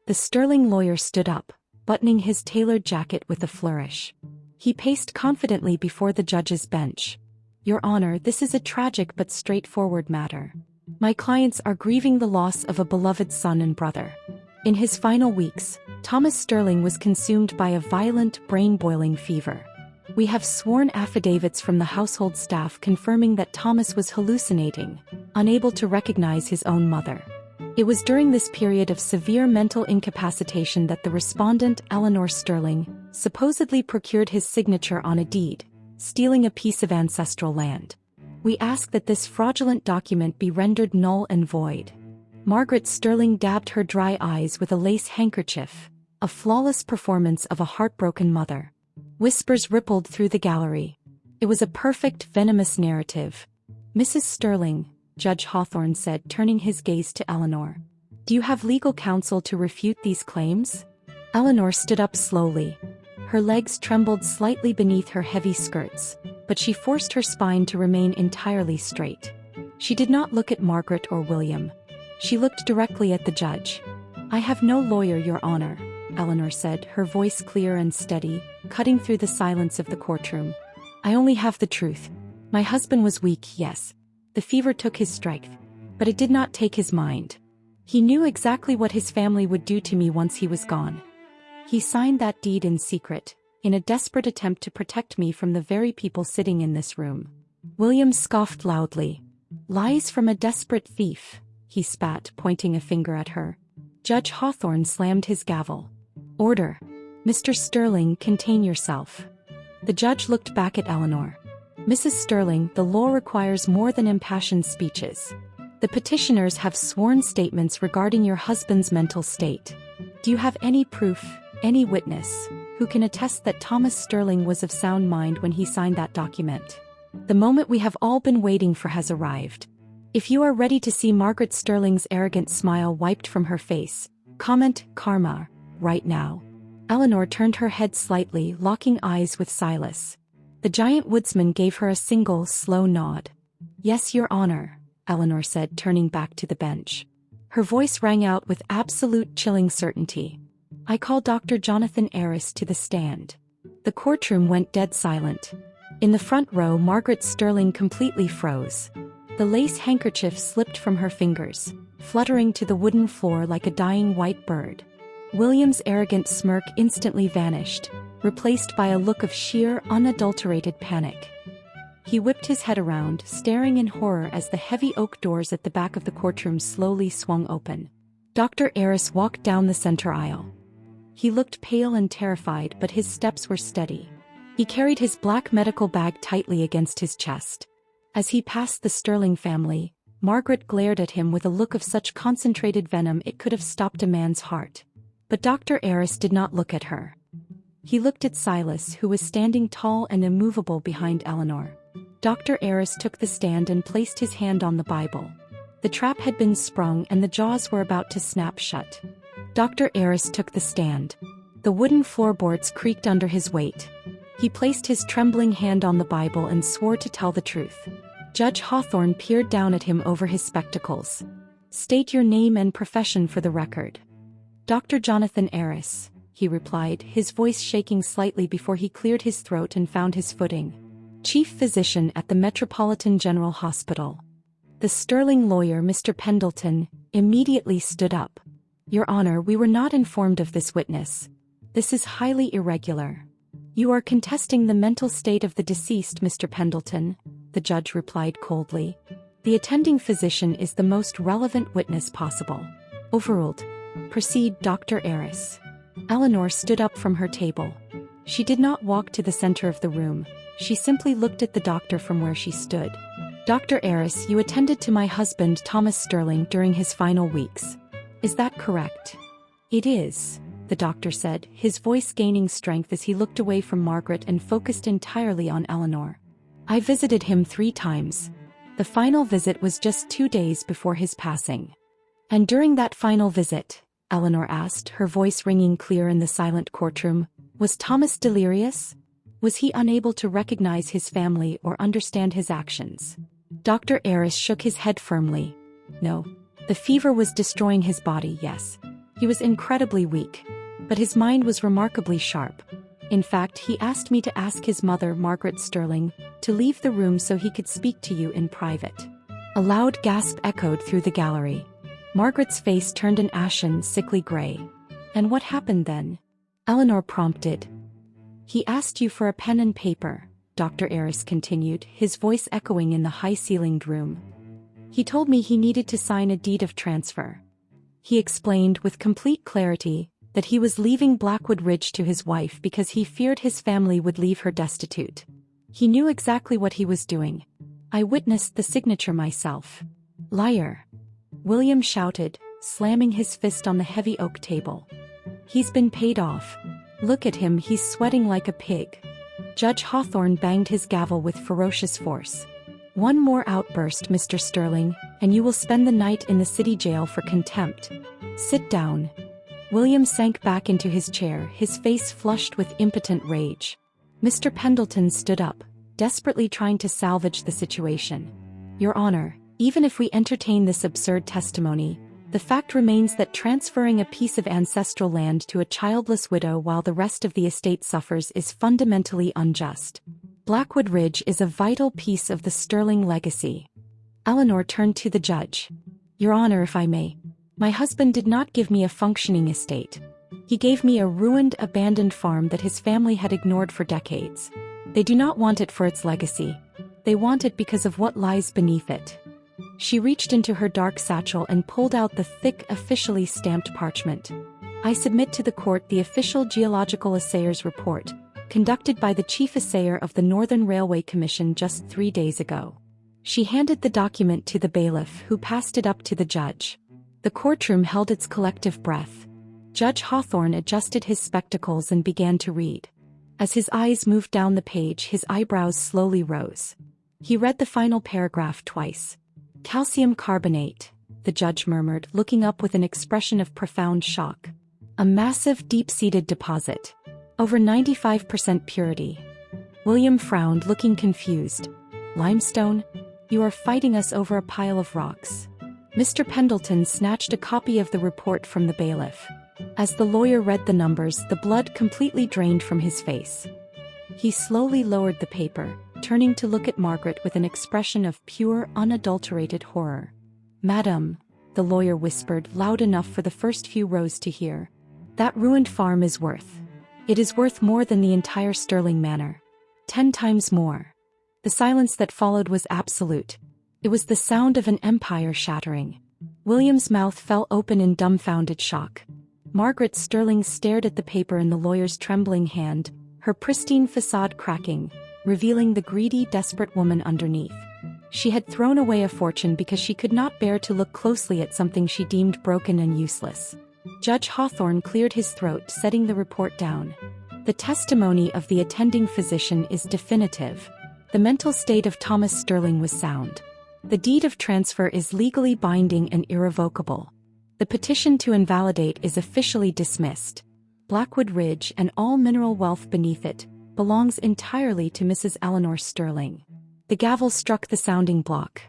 The Sterling lawyer stood up, buttoning his tailored jacket with a flourish. He paced confidently before the judge's bench. "Your Honor, this is a tragic but straightforward matter. My clients are grieving the loss of a beloved son and brother. In his final weeks, Thomas Sterling was consumed by a violent, brain-boiling fever. We have sworn affidavits from the household staff confirming that Thomas was hallucinating, unable to recognize his own mother. It was during this period of severe mental incapacitation that the respondent, Eleanor Sterling, supposedly procured his signature on a deed, stealing a piece of ancestral land. We ask that this fraudulent document be rendered null and void." Margaret Sterling dabbed her dry eyes with a lace handkerchief, a flawless performance of a heartbroken mother. Whispers rippled through the gallery. It was a perfect, venomous narrative. "Mrs. Sterling," Judge Hawthorne said, turning his gaze to Eleanor, "do you have legal counsel to refute these claims?" Eleanor stood up slowly. Her legs trembled slightly beneath her heavy skirts, but she forced her spine to remain entirely straight. She did not look at Margaret or William. She looked directly at the judge. "I have no lawyer, Your Honor," Eleanor said, her voice clear and steady, cutting through the silence of the courtroom. "I only have the truth. My husband was weak, yes. The fever took his strength, but it did not take his mind. He knew exactly what his family would do to me once he was gone. He signed that deed in secret, in a desperate attempt to protect me from the very people sitting in this room." William scoffed loudly. "Lies from a desperate thief," he spat, pointing a finger at her. Judge Hawthorne slammed his gavel. "Order. Mr. Sterling, contain yourself." The judge looked back at Eleanor. "Mrs. Sterling, the law requires more than impassioned speeches. The petitioners have sworn statements regarding your husband's mental state. Do you have any proof, any witness, who can attest that Thomas Sterling was of sound mind when he signed that document? The moment we have all been waiting for has arrived. If you are ready to see Margaret Sterling's arrogant smile wiped from her face, comment karma right now." Eleanor turned her head slightly, locking eyes with Silas. The giant woodsman gave her a single, slow nod. "Yes, Your Honor," Eleanor said, turning back to the bench. Her voice rang out with absolute, chilling certainty. "I call Dr. Jonathan Aris to the stand." The courtroom went dead silent. In the front row, Margaret Sterling completely froze. The lace handkerchief slipped from her fingers, fluttering to the wooden floor like a dying white bird. William's arrogant smirk instantly vanished, replaced by a look of sheer, unadulterated panic. He whipped his head around, staring in horror as the heavy oak doors at the back of the courtroom slowly swung open. Dr. Aris walked down the center aisle. He looked pale and terrified, but his steps were steady. He carried his black medical bag tightly against his chest. As he passed the Sterling family, Margaret glared at him with a look of such concentrated venom it could have stopped a man's heart. But Dr. Aris did not look at her. He looked at Silas, who was standing tall and immovable behind Eleanor. Dr. Aris took the stand and placed his hand on the Bible. The trap had been sprung and the jaws were about to snap shut. Dr. Aris took the stand. The wooden floorboards creaked under his weight. He placed his trembling hand on the Bible and swore to tell the truth. Judge Hawthorne peered down at him over his spectacles. "State your name and profession for the record." "Dr. Jonathan Aris," he replied, his voice shaking slightly before he cleared his throat and found his footing. "Chief physician at the Metropolitan General Hospital." The Sterling lawyer, Mr. Pendleton, immediately stood up. "Your Honor, we were not informed of this witness. This is highly irregular." "You are contesting the mental state of the deceased, Mr. Pendleton," the judge replied coldly. "The attending physician is the most relevant witness possible." "Overruled. Proceed, Dr. Aris." Eleanor stood up from her table. She did not walk to the center of the room. She simply looked at the doctor from where she stood. "Dr. Aris, you attended to my husband Thomas Sterling during his final weeks. Is that correct?" "It is," the doctor said, his voice gaining strength as he looked away from Margaret and focused entirely on Eleanor. "I visited him 3 times. The final visit was just 2 days before his passing." "And during that final visit," Eleanor asked, her voice ringing clear in the silent courtroom, "was Thomas delirious? Was he unable to recognize his family or understand his actions?" Dr. Aris shook his head firmly. "No. The fever was destroying his body, yes. He was incredibly weak. But his mind was remarkably sharp. In fact, he asked me to ask his mother, Margaret Sterling, to leave the room so he could speak to you in private." A loud gasp echoed through the gallery. Margaret's face turned an ashen, sickly gray. "And what happened then?" Eleanor prompted. "He asked you for a pen and paper," Dr. Aris continued, his voice echoing in the high-ceilinged room. "He told me he needed to sign a deed of transfer. He explained with complete clarity that he was leaving Blackwood Ridge to his wife because he feared his family would leave her destitute. He knew exactly what he was doing. I witnessed the signature myself." "Liar!" William shouted, slamming his fist on the heavy oak table. "He's been paid off. Look at him, he's sweating like a pig." Judge Hawthorne banged his gavel with ferocious force. "One more outburst, Mr. Sterling, and you will spend the night in the city jail for contempt. Sit down." William sank back into his chair, his face flushed with impotent rage. Mr. Pendleton stood up, desperately trying to salvage the situation. "Your Honor, even if we entertain this absurd testimony, the fact remains that transferring a piece of ancestral land to a childless widow while the rest of the estate suffers is fundamentally unjust. Blackwood Ridge is a vital piece of the Sterling legacy." Eleanor turned to the judge. "Your Honor, if I may. My husband did not give me a functioning estate. He gave me a ruined, abandoned farm that his family had ignored for decades. They do not want it for its legacy. They want it because of what lies beneath it." She reached into her dark satchel and pulled out the thick, officially stamped parchment. "I submit to the court the official Geological Assayer's report, conducted by the Chief Assayer of the Northern Railway Commission just 3 days ago." She handed the document to the bailiff, who passed it up to the judge. The courtroom held its collective breath. Judge Hawthorne adjusted his spectacles and began to read. As his eyes moved down the page, his eyebrows slowly rose. He read the final paragraph twice. "Calcium carbonate," the judge murmured, looking up with an expression of profound shock. "A massive, deep-seated deposit. Over 95% purity." William frowned, looking confused. "Limestone? You are fighting us over a pile of rocks." Mr. Pendleton snatched a copy of the report from the bailiff. As the lawyer read the numbers, the blood completely drained from his face. He slowly lowered the paper, turning to look at Margaret with an expression of pure, unadulterated horror. "Madam," the lawyer whispered, loud enough for the first few rows to hear, "that ruined farm is worth. It is worth more than the entire Sterling Manor. 10 times more." The silence that followed was absolute. It was the sound of an empire shattering. William's mouth fell open in dumbfounded shock. Margaret Sterling stared at the paper in the lawyer's trembling hand, her pristine facade cracking, revealing the greedy, desperate woman underneath. She had thrown away a fortune because she could not bear to look closely at something she deemed broken and useless. Judge Hawthorne cleared his throat, setting the report down. "The testimony of the attending physician is definitive. The mental state of Thomas Sterling was sound. The deed of transfer is legally binding and irrevocable. The petition to invalidate is officially dismissed. Blackwood Ridge and all mineral wealth beneath it belongs entirely to Mrs. Eleanor Sterling." The gavel struck the sounding block.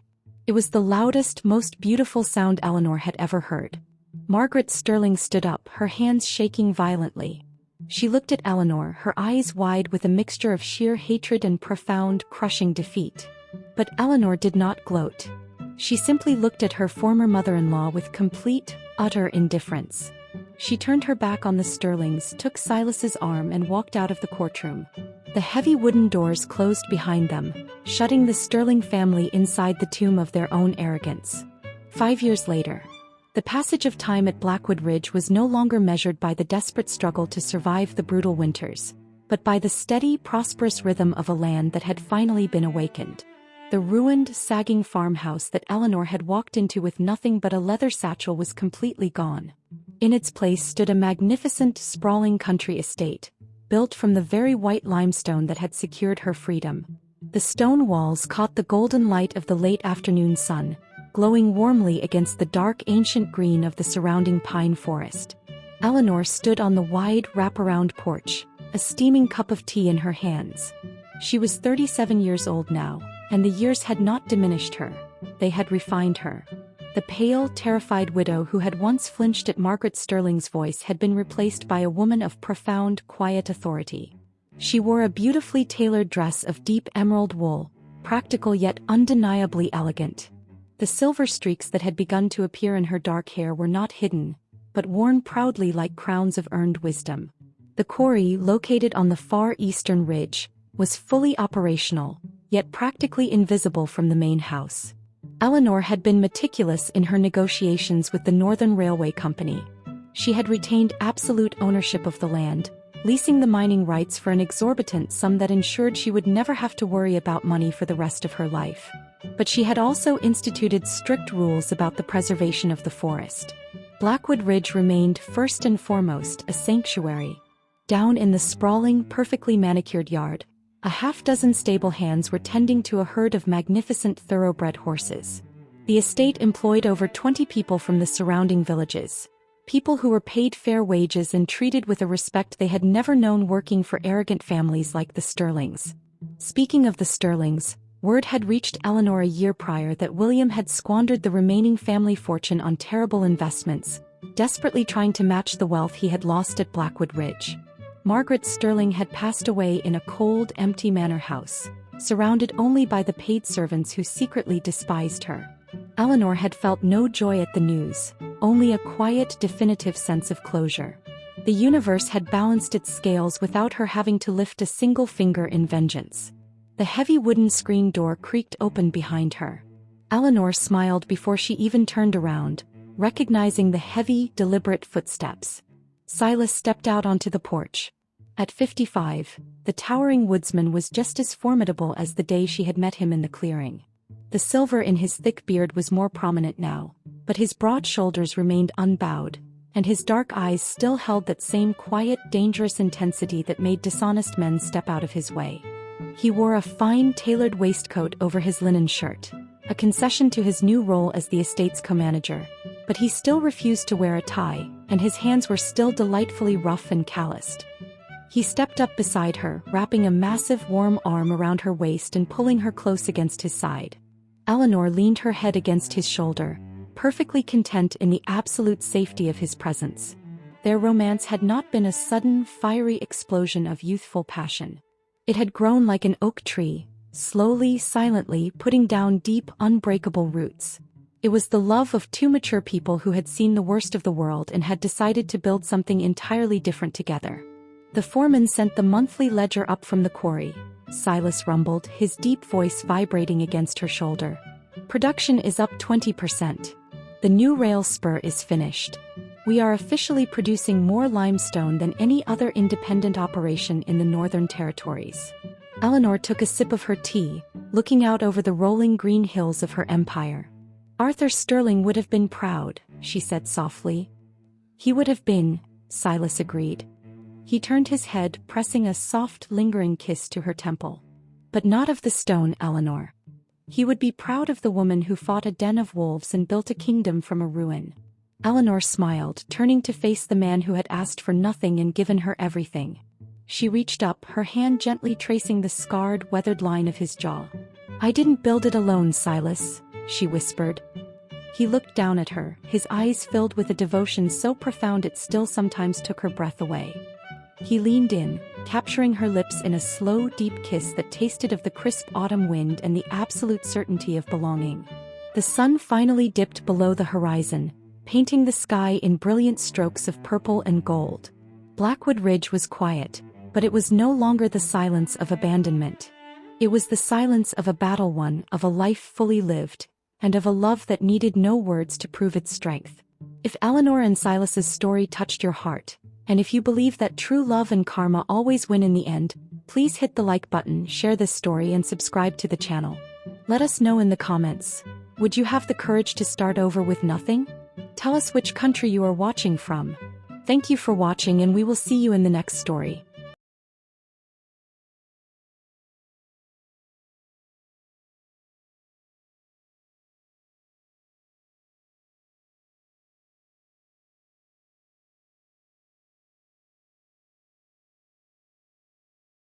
It was the loudest, most beautiful sound Eleanor had ever heard. Margaret Sterling stood up, her hands shaking violently. She looked at Eleanor, her eyes wide with a mixture of sheer hatred and profound, crushing defeat. But Eleanor did not gloat. She simply looked at her former mother-in-law with complete, utter indifference. She turned her back on the Sterlings, took Silas's arm and walked out of the courtroom. The heavy wooden doors closed behind them, shutting the Sterling family inside the tomb of their own arrogance. 5 years later, the passage of time at Blackwood Ridge was no longer measured by the desperate struggle to survive the brutal winters, but by the steady, prosperous rhythm of a land that had finally been awakened. The ruined, sagging farmhouse that Eleanor had walked into with nothing but a leather satchel was completely gone. In its place stood a magnificent, sprawling country estate, built from the very white limestone that had secured her freedom. The stone walls caught the golden light of the late afternoon sun, glowing warmly against the dark ancient green of the surrounding pine forest. Eleanor stood on the wide, wraparound porch, a steaming cup of tea in her hands. She was 37 years old now, and the years had not diminished her. They had refined her. The pale, terrified widow who had once flinched at Margaret Sterling's voice had been replaced by a woman of profound, quiet authority. She wore a beautifully tailored dress of deep emerald wool, practical yet undeniably elegant. The silver streaks that had begun to appear in her dark hair were not hidden, but worn proudly like crowns of earned wisdom. The quarry, located on the far eastern ridge, was fully operational, yet practically invisible from the main house. Eleanor had been meticulous in her negotiations with the Northern Railway Company. She had retained absolute ownership of the land, leasing the mining rights for an exorbitant sum that ensured she would never have to worry about money for the rest of her life. But she had also instituted strict rules about the preservation of the forest. Blackwood Ridge remained first and foremost a sanctuary. Down in the sprawling, perfectly manicured yard, a half-dozen stable hands were tending to a herd of magnificent thoroughbred horses. The estate employed over 20 people from the surrounding villages, people who were paid fair wages and treated with a respect they had never known working for arrogant families like the Sterlings. Speaking of the Sterlings, word had reached Eleanor a year prior that William had squandered the remaining family fortune on terrible investments, desperately trying to match the wealth he had lost at Blackwood Ridge. Margaret Sterling had passed away in a cold, empty manor house, surrounded only by the paid servants who secretly despised her. Eleanor had felt no joy at the news, only a quiet, definitive sense of closure. The universe had balanced its scales without her having to lift a single finger in vengeance. The heavy wooden screen door creaked open behind her. Eleanor smiled before she even turned around, recognizing the heavy, deliberate footsteps. Silas stepped out onto the porch. At 55, the towering woodsman was just as formidable as the day she had met him in the clearing. The silver in his thick beard was more prominent now, but his broad shoulders remained unbowed, and his dark eyes still held that same quiet, dangerous intensity that made dishonest men step out of his way. He wore a fine, tailored waistcoat over his linen shirt, a concession to his new role as the estate's co-manager, but he still refused to wear a tie, and his hands were still delightfully rough and calloused. He stepped up beside her, wrapping a massive, warm arm around her waist and pulling her close against his side. Eleanor leaned her head against his shoulder, perfectly content in the absolute safety of his presence. Their romance had not been a sudden, fiery explosion of youthful passion. It had grown like an oak tree, slowly, silently putting down deep, unbreakable roots. It was the love of two mature people who had seen the worst of the world and had decided to build something entirely different together. The foreman sent the monthly ledger up from the quarry. Silas rumbled, his deep voice vibrating against her shoulder. Production is up 20%. The new rail spur is finished. We are officially producing more limestone than any other independent operation in the Northern Territories. Eleanor took a sip of her tea, looking out over the rolling green hills of her empire. Arthur Sterling would have been proud, she said softly. He would have been, Silas agreed. He turned his head, pressing a soft, lingering kiss to her temple. But not of the stone, Eleanor. He would be proud of the woman who fought a den of wolves and built a kingdom from a ruin. Eleanor smiled, turning to face the man who had asked for nothing and given her everything. She reached up, her hand gently tracing the scarred, weathered line of his jaw. I didn't build it alone, Silas, she whispered. He looked down at her, his eyes filled with a devotion so profound it still sometimes took her breath away. He leaned in, capturing her lips in a slow, deep kiss that tasted of the crisp autumn wind and the absolute certainty of belonging. The sun finally dipped below the horizon, painting the sky in brilliant strokes of purple and gold. Blackwood Ridge was quiet, but it was no longer the silence of abandonment. It was the silence of a battle won, of a life fully lived, and of a love that needed no words to prove its strength. If Eleanor and Silas's story touched your heart, and if you believe that true love and karma always win in the end, please hit the like button, share this story and subscribe to the channel. Let us know in the comments. Would you have the courage to start over with nothing? Tell us which country you are watching from. Thank you for watching and we will see you in the next story.